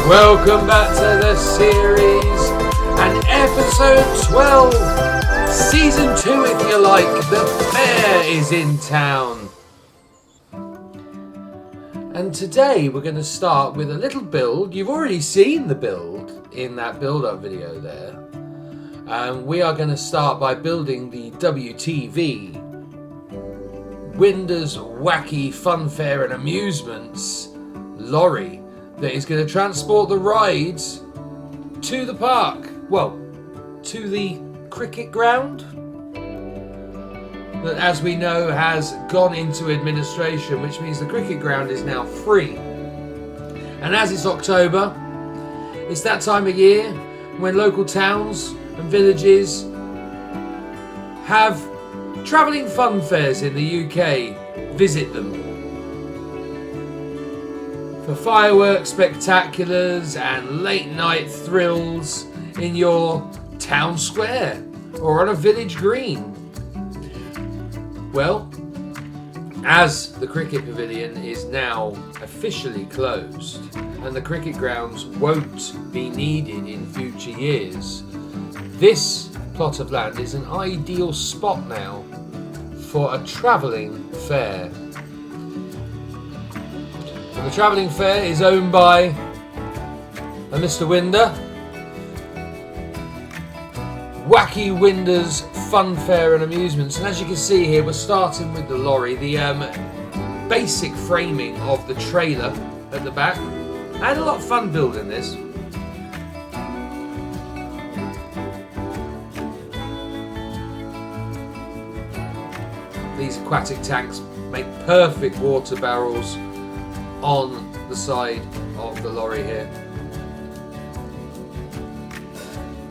Welcome back to the series and episode 12, season 2 if you like. The fair is in town. And today we're going to start with a little build. You've already seen the build in that build-up video there. We are going to start by building the WTV, Winder's Wacky Funfair and Amusements lorry that is going to transport the rides to the park. Well, to the cricket ground that, as we know, has gone into administration, which means the cricket ground is now free. And as it's October, it's that time of year when local towns and villages have travelling fun fairs in the UK visit them for fireworks spectaculars and late night thrills in your town square or on a village green. Well, as the cricket pavilion is now officially closed and the cricket grounds won't be needed in future years, this plot of land is an ideal spot now for a travelling fair. The travelling fair is owned by a Mr. Winder. Wacky Winder's Funfair and Amusements. And as you can see here, we're starting with the lorry, the basic framing of the trailer at the back. I had a lot of fun building this. These aquatic tanks make perfect water barrels on the side of the lorry here.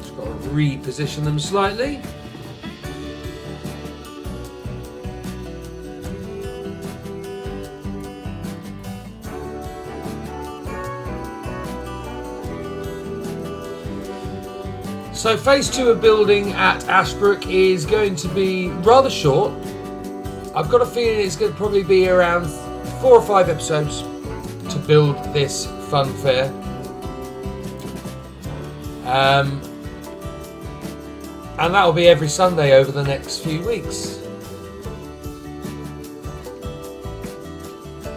Just got to reposition them slightly. So phase 2 of building at Ashbrook is going to be rather short. I've got a feeling it's going to probably be around 4 or 5 episodes to build this fun fair. And that will be every Sunday over the next few weeks.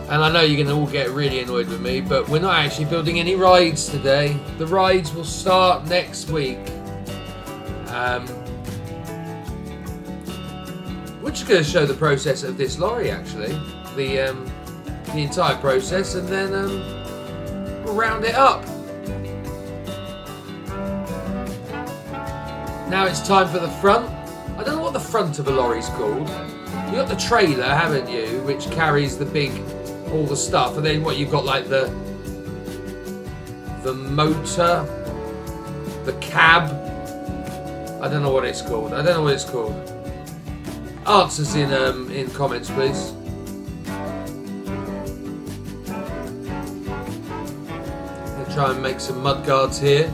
And I know you're going to all get really annoyed with me, but we're not actually building any rides today. The rides will start next week. We're just going to show the process of this lorry, actually, the entire process, and then we'll round it up. Now it's time for the front. I don't know what the front of a lorry's called. You've got the trailer, haven't you, which carries the big, all the stuff, and then what you've got, like the motor, the cab. I don't know what it's called. Answers in comments, please. Try and make some mud guards here.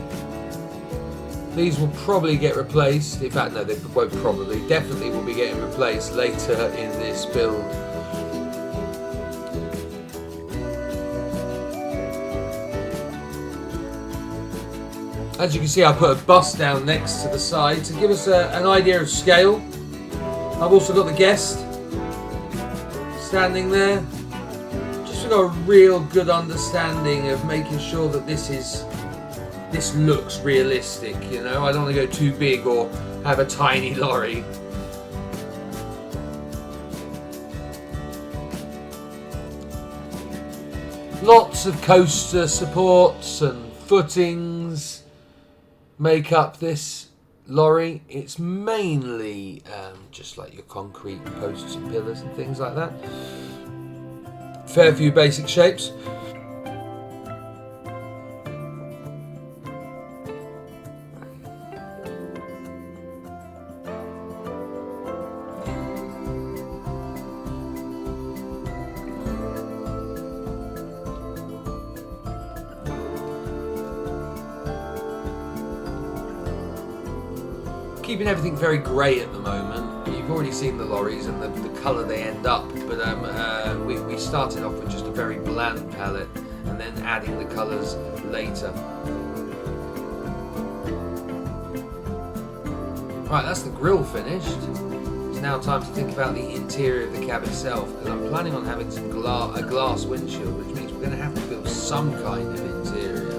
These will probably get replaced. In fact, no, they won't probably. Definitely will be getting replaced later in this build. As you can see, I put a bus down next to the side to give us an idea of scale. I've also got the guest standing there. Got a real good understanding of making sure that this looks realistic, you know. I don't want to go too big or have a tiny lorry. Lots of coaster supports and footings make up this lorry. It's mainly just like your concrete posts and pillars and things like that. Fair few basic shapes. Keeping everything very grey at the moment. You've already seen the lorries and the colour they end up, but we started off with just a very bland palette, and then adding the colours later. Right, that's the grille finished. It's now time to think about the interior of the cab itself, because I'm planning on having some a glass windshield, which means we're going to have to build some kind of interior.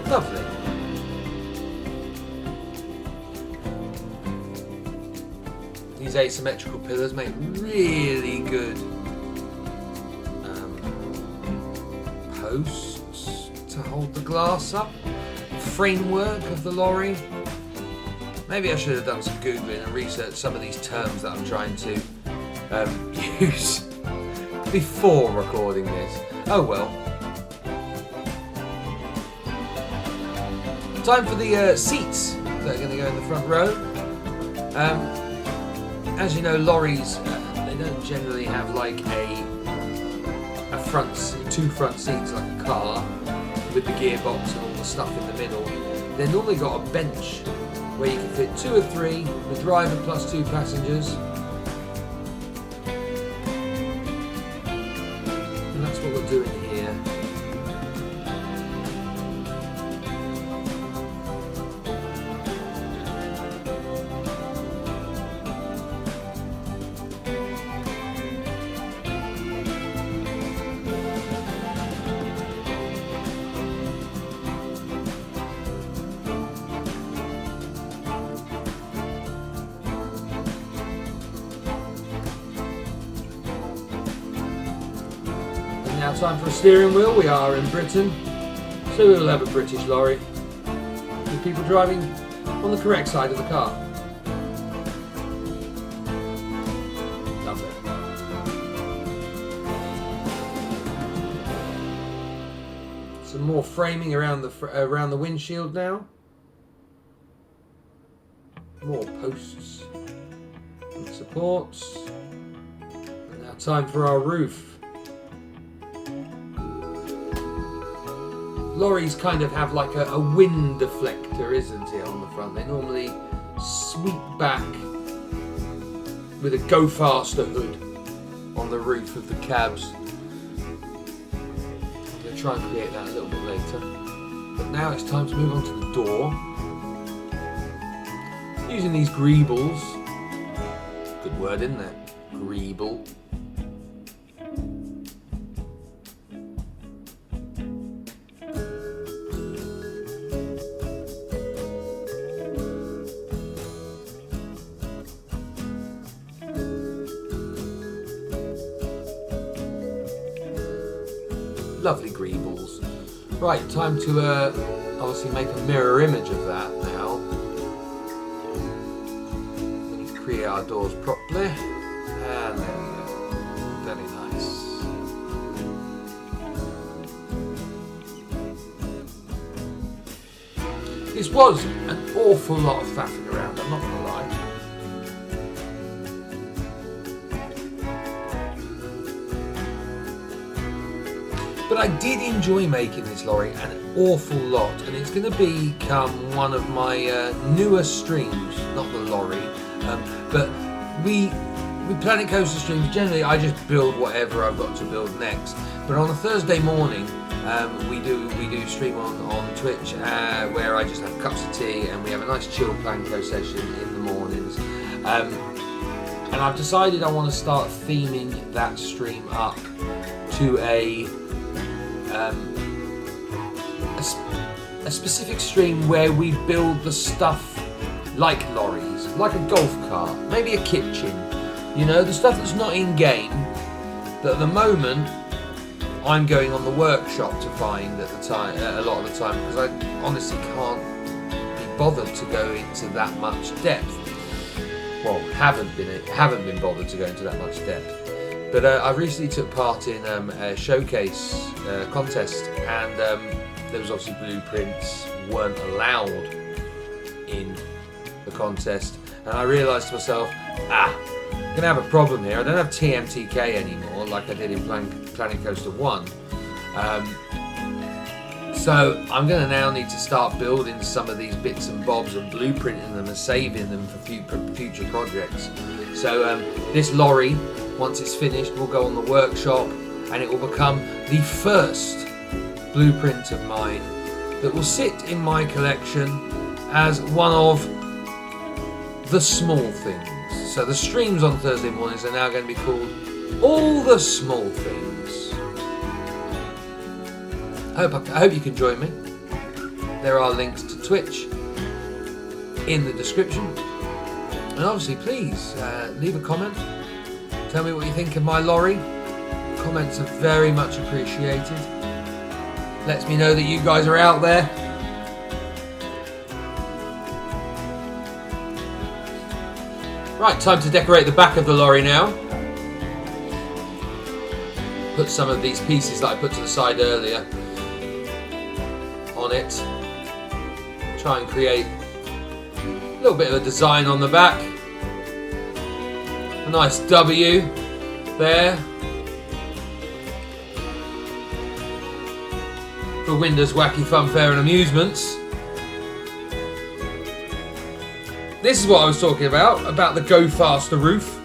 Lovely. These asymmetrical pillars make really good posts to hold the glass up. Framework of the lorry. Maybe I should have done some Googling and researched some of these terms that I'm trying to use before recording this. Oh well. Time for the seats that are going to go in the front row. As you know, lorries, they don't generally have like two front seats like a car with the gearbox and all the stuff in the middle. They've normally got a bench where you can fit 2 or 3, the driver plus 2 passengers. And that's what we're doing here. Now time for a steering wheel. We are in Britain, so we will have a British lorry with people driving on the correct side of the car. Lovely. Some more framing around the windshield now. More posts and supports. And now time for our roof. Lorries kind of have like a wind deflector, isn't it, on the front? They normally sweep back with a go faster hood on the roof of the cabs. I'm going to try and create that a little bit later. But now it's time to move on to the door. Using these greebles. Good word, isn't it? Greeble. Lovely greebles. Right, time to obviously make a mirror image of that now. We need to create our doors properly. And there we go. Very nice. This was an awful lot of faffing around, I'm not going to lie. But I did enjoy making this lorry an awful lot, and it's going to become one of my newer streams, not the lorry, but we Planet Coaster streams, generally I just build whatever I've got to build next. But on a Thursday morning, we do stream on Twitch where I just have cups of tea and we have a nice chill Planet Coaster session in the mornings. And I've decided I want to start theming that stream up to a specific stream where we build the stuff like lorries, like a golf cart, maybe a kitchen, you know, the stuff that's not in game, that at the moment I'm going on the workshop to find at the time, a lot of the time, because I honestly can't be bothered to go into that much depth. Well, haven't been bothered to go into that much depth. But I recently took part in a showcase contest, and there was obviously blueprints weren't allowed in the contest, and I realised to myself, going to have a problem here. I don't have TMTK anymore like I did in Planet Coaster 1. So I'm going to now need to start building some of these bits and bobs and blueprinting them and saving them for future projects. So this lorry, once it's finished, will go on the workshop, and it will become the first blueprint of mine that will sit in my collection as one of the small things. So the streams on Thursday mornings are now going to be called All the Small Things. I hope you can join me. There are links to Twitch in the description. And obviously, please leave a comment. Tell me what you think of my lorry. Comments are very much appreciated. Lets me know that you guys are out there. Right, time to decorate the back of the lorry now. Put some of these pieces that I put to the side earlier on it. Try and create a little bit of a design on the back. A nice W there for Windows Wacky Funfair and Amusements. This is what I was talking about the Go Faster roof.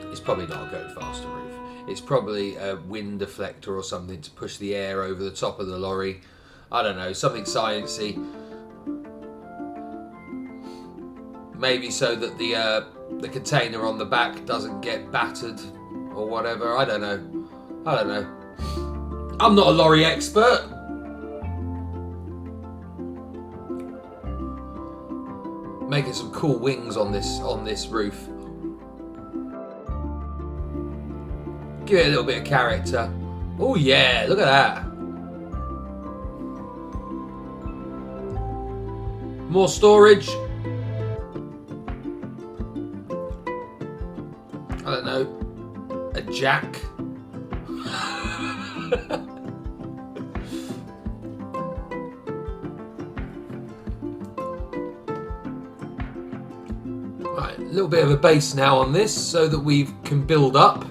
It's probably not a Go Faster roof. It's probably a wind deflector or something to push the air over the top of the lorry. I don't know, something sciencey. Maybe so that the container on the back doesn't get battered or whatever. I don't know. I'm not a lorry expert. Making some cool wings on this roof. Give it a little bit of character. Oh yeah, look at that. More storage. I don't know, a jack. Right, a little bit of a base now on this so that we can build up.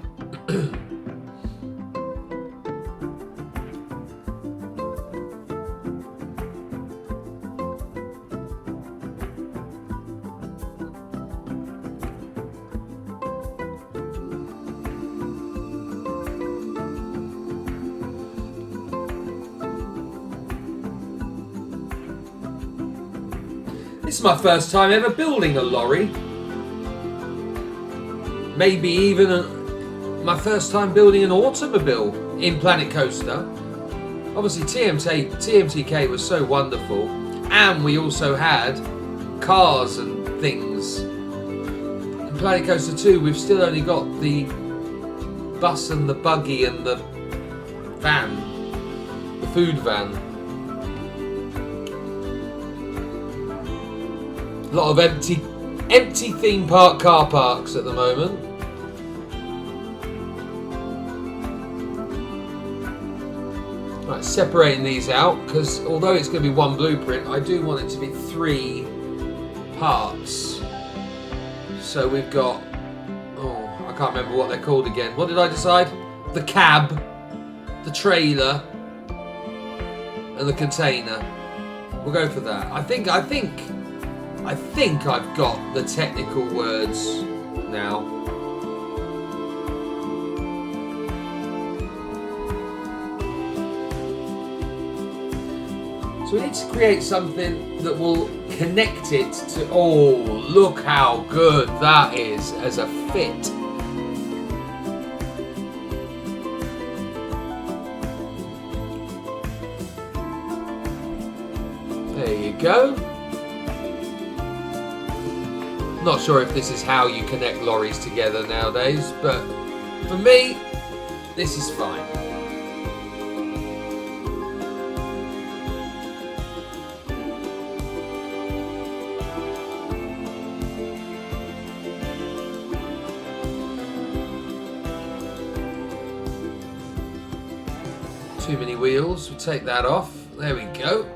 This is my first time ever building a lorry. Maybe even my first time building an automobile in Planet Coaster. Obviously TMTK was so wonderful, and we also had cars and things. In Planet Coaster 2 we've still only got the bus and the buggy and the van, the food van. A lot of empty theme park car parks at the moment. Right, separating these out because although it's going to be one blueprint, I do want it to be 3 parts. So we've got, I can't remember what they're called again. What did I decide? The cab, the trailer, and the container. We'll go for that. I think I've got the technical words now. So we need to create something that will connect it to... Oh, look how good that is as a fit. There you go. Not sure if this is how you connect lorries together nowadays, but for me, this is fine. Too many wheels. We'll take that off. There we go.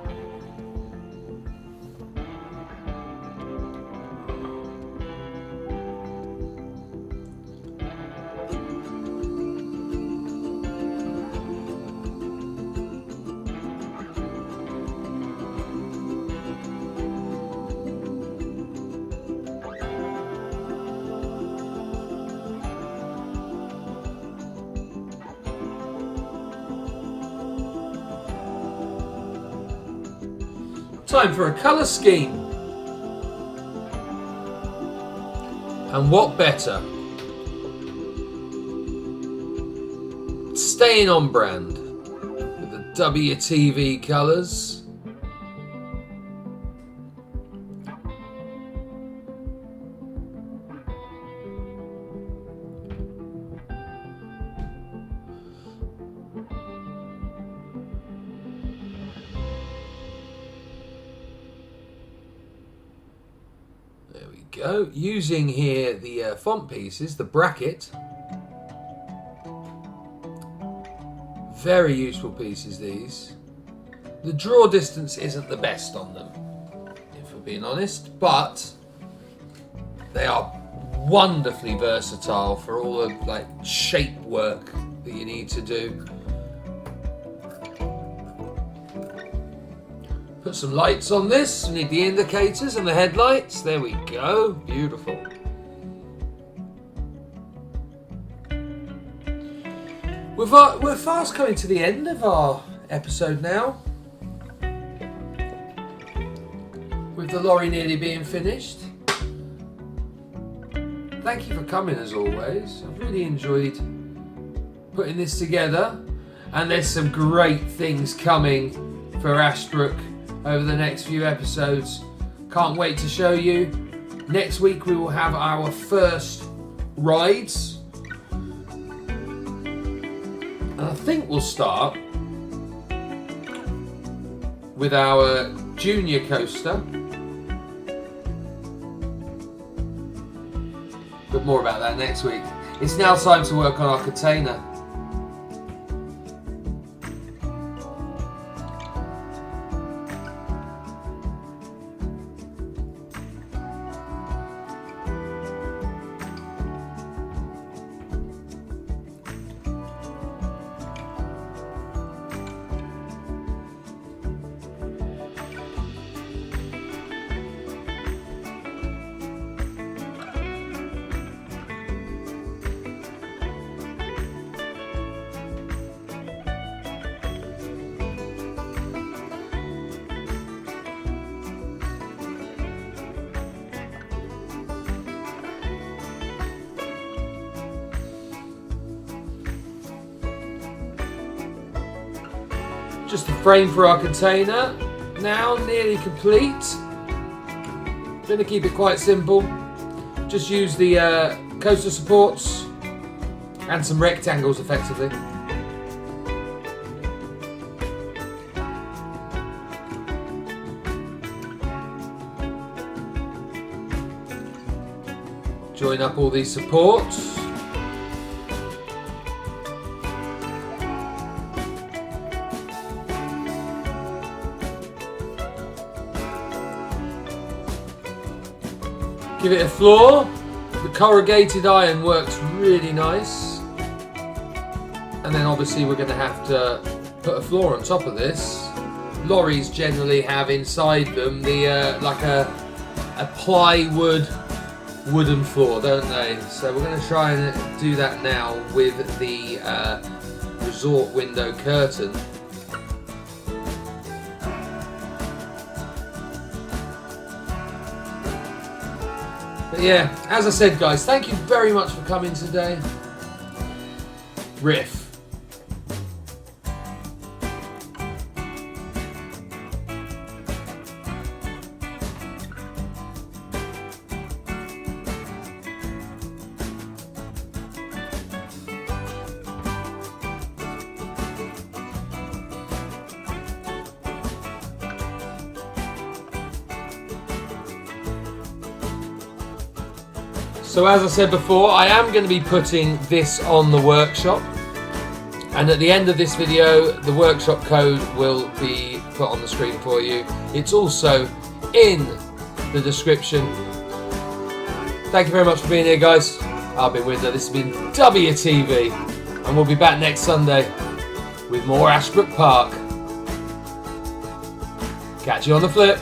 Time for a colour scheme. And what better? Staying on brand with the WTV colours. There we go. Using here the font pieces, the bracket. Very useful pieces, these. The draw distance isn't the best on them, if we're being honest, but they are wonderfully versatile for all the like shape work that you need to do. Put some lights on this. We need the indicators and the headlights. There we go. Beautiful. We're fast coming to the end of our episode now, with the lorry nearly being finished. Thank you for coming as always. I've really enjoyed putting this together, and there's some great things coming for Ashbrook over the next few episodes. Can't wait to show you. Next week we will have our first rides. And I think we'll start with our junior coaster. But more about that next week. It's now time to work on our container. Just the frame for our container, now nearly complete. Going to keep it quite simple. Just use the coaster supports and some rectangles effectively. Join up all these supports. Give it a floor. The corrugated iron works really nice. And then obviously we're going to have to put a floor on top of this. Lorries generally have inside them the like a plywood wooden floor, don't they? So we're going to try and do that now with the resort window curtain. But yeah, as I said guys, thank you very much for coming today. Riff. So as I said before, I am going to be putting this on the workshop. And at the end of this video, the workshop code will be put on the screen for you. It's also in the description. Thank you very much for being here, guys. I've been Windsor. This has been WTV, and we'll be back next Sunday with more Ashbrook Park. Catch you on the flip.